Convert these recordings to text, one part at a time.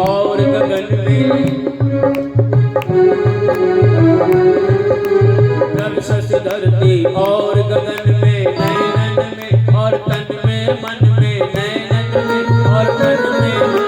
और गगन में रवि शशि धरती और गगन में नैनन में और तन में मन में नैनन में और तन में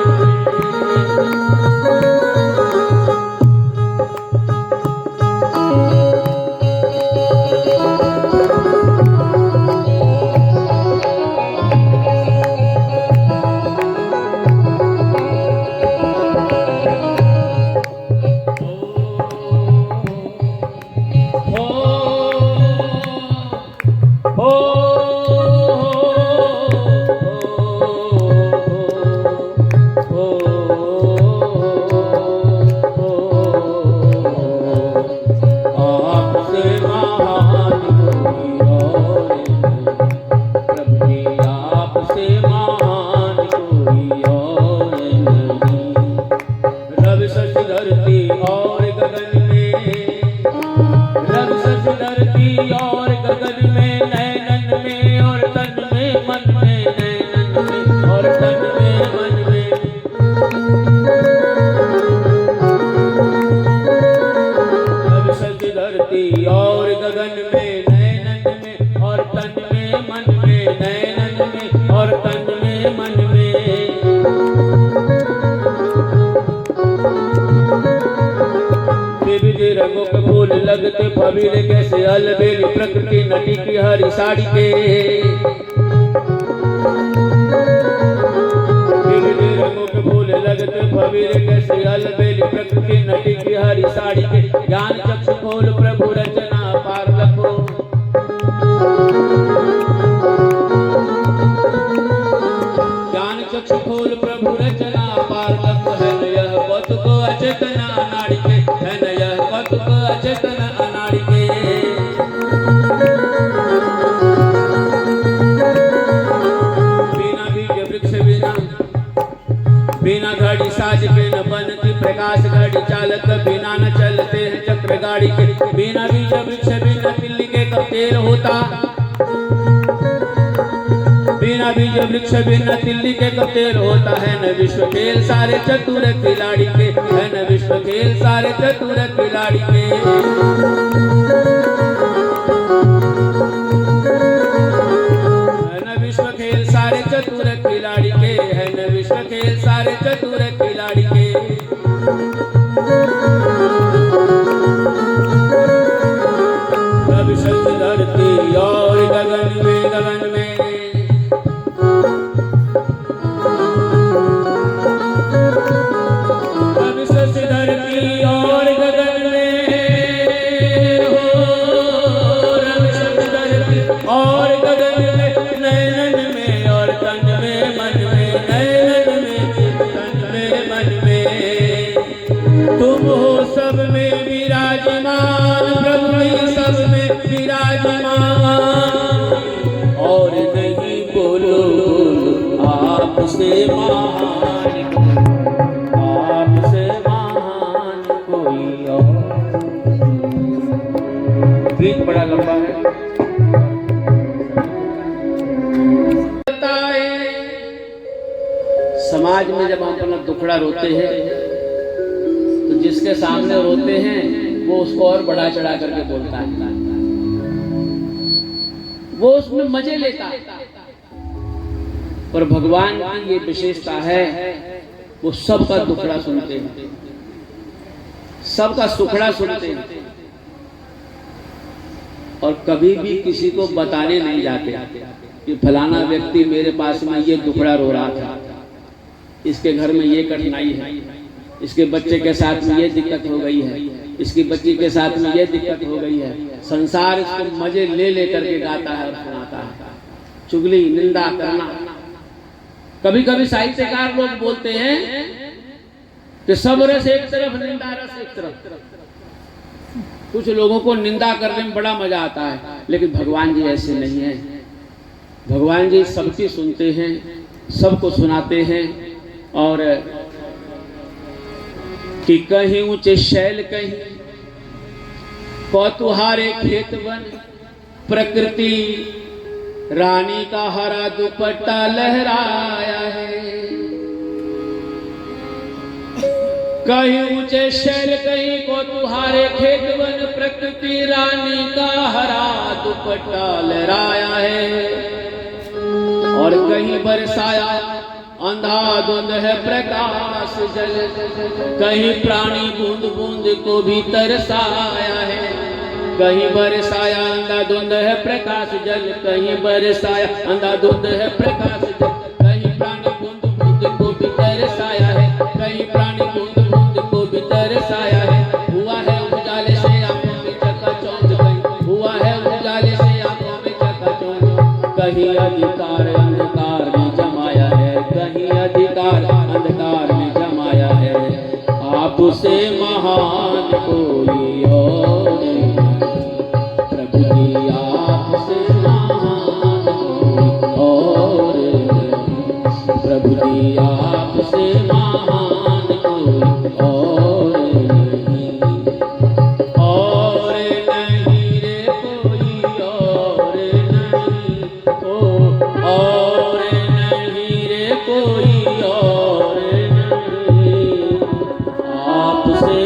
और गगन में नैनन में और तन में मन में नैनन में और तन में मन में विविध रंगों के फूल लगते फबीले कैसे अलबेली प्रकृति नटी की हरी साड़ी के विविध रंगों के फूल लगते फबीले कैसे अलबेली प्रकृति नटी की हरी साड़ी के ज्ञान चक्षु खोल प्रभु रचना पार रखो ज्ञान चक्षु खोल प्रभु रचना पार रखो है न यह पथ को अचेतना नाड़ी के है न यह पथ को अचेतना अनाड़ी के बिना बीज वृक्ष बिना घड़ी साज के न बनती प्रकाश घड़ी चालक बिना न चलते हैं चक्र गाड़ी के बिना बीज वृक्ष बिना तिल्ली के कब तेल होता बिना बीज वृक्ष बिना तिल्ली के कब तेल होता है न विश्व खेल सारे चतुर खिलाड़ी के है न विश्व खेल सारे चतुर खिलाड़ी के है न विश्व खेल सारे चतुर खिलाड़ी के है न विश्व खेल सारे चतुर खिलाड़ी के रवि शशि धरती और गगन में रवि शशि धरती और गगन में हो रवि शशि धरती और गगन में नैनन में और तन में मन में नैनन में तन में मन में तुम हो सब में विराजमान प्रभु सब में विराजमान और नहीं बोलो आपसे महान कोई और गीत बड़ा लंबा है समाज में जब हम अपना दुखड़ा रोते हैं तो जिसके सामने रोते हैं वो उसको और बढ़ा चढ़ा करके बोलता है वो उसमें मजे लेता है पर भगवान की ये विशेषता है वो सबका दुखड़ा सुनते हैं सबका सुखड़ा सुनते हैं और कभी भी किसी को बताने नहीं जाते कि फलाना व्यक्ति मेरे पास में ये दुखड़ा रो रहा था इसके घर में ये कठिनाई है इसके बच्चे के साथ में ये दिक्कत हो गई है इसकी बच्ची के साथ में ये दिक्कत हो गई है संसार इसको मजे ले लेकर के गाता है और सुनाता है चुगली निंदा करना कभी कभी साहित्यकार लोग बोलते हैं कि सब रस एक तरफ निंदा रस एक तरफ कुछ लोगों को निंदा करने में बड़ा मजा आता है लेकिन भगवान जी ऐसे नहीं है भगवान जी सबकी सुनते हैं सबको सुनाते हैं और कि कहीं ऊंचे शैल कहीं कौतुहारे खेत वन प्रकृति रानी का हरा दुपट्टा लहराया है। कहीं ऊंचे शैल कहीं कौतुहारे खेत वन प्रकृति रानी का हरा दुपट्टा लहराया है। और कहीं बरसाया अंधाधुंध है प्रकाश जल, कहीं प्राणी बूंद बूंद को भी तरसाया है। कहीं बरसाया अंधाधुंद है प्रकाश जल, कहीं बरसाया अंधाधुंद है प्रकाश जल, कहीं प्राणी बूंद बूंद को भी तरसाया है, कहीं प्राणी बूंद बूंद को भी तरसाया है। हुआ है उजाले से आंखों में चकाचौंध, कहीं हुआ है उजाले से आंखों में चकाचौंध। कहीं अधिकार अंधकार में जमाया है, कहीं अधिकार अंधकार में जमाया है। आपसे महान कोई और प्रभु जी, आपसे महान कोई और प्रभु जी, आपसे महान कोई और नहीं रे कोई और नहीं, और नहीं रे कोई और नहीं, आपसे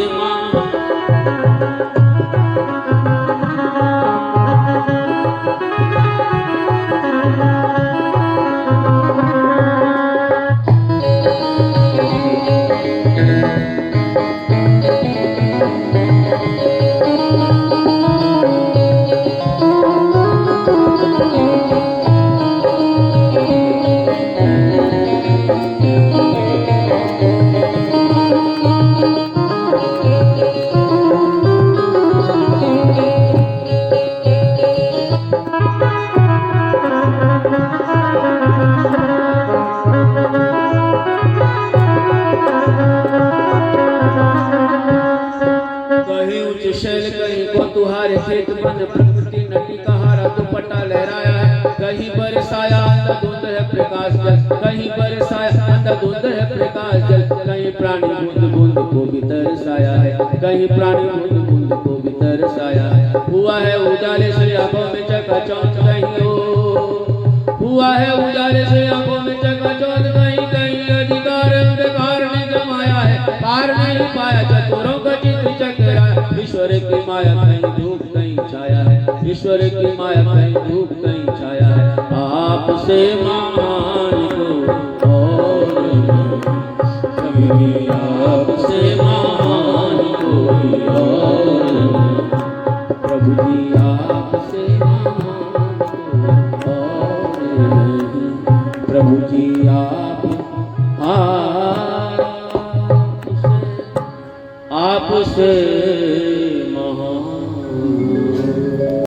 कौतुहारे खेत वन प्रकृति नटी का हरा दुपट्टा लहराया है। कहीं बरसाया अंधाधुंध है प्रकाश जल, कहीं बरसाया अंधाधुंध है प्रकाश जल, कहीं प्राणी बूंद बूंद को भी तरसाया है, कहीं प्राणी बूंद बूंद को भी तरसाया है। हुआ है उजाले से आंखों में चकाचौंध, कहीं हुआ है उजाले से आंखों में चकाचौंध, कहीं कहीं अधिकार अंधकार में जमाया है। पार नहीं पाया चतुरों का चित्र चकराया, ईश्वर की माया कहीं धूप कहीं छाया है, ईश्वर की माया कहीं धूप कहीं छाया है। आपसे महान को और नहीं, आपसे महान कोई और प्रभु जी, आपसे महान कोई और नहीं, प्रभु जी आपसे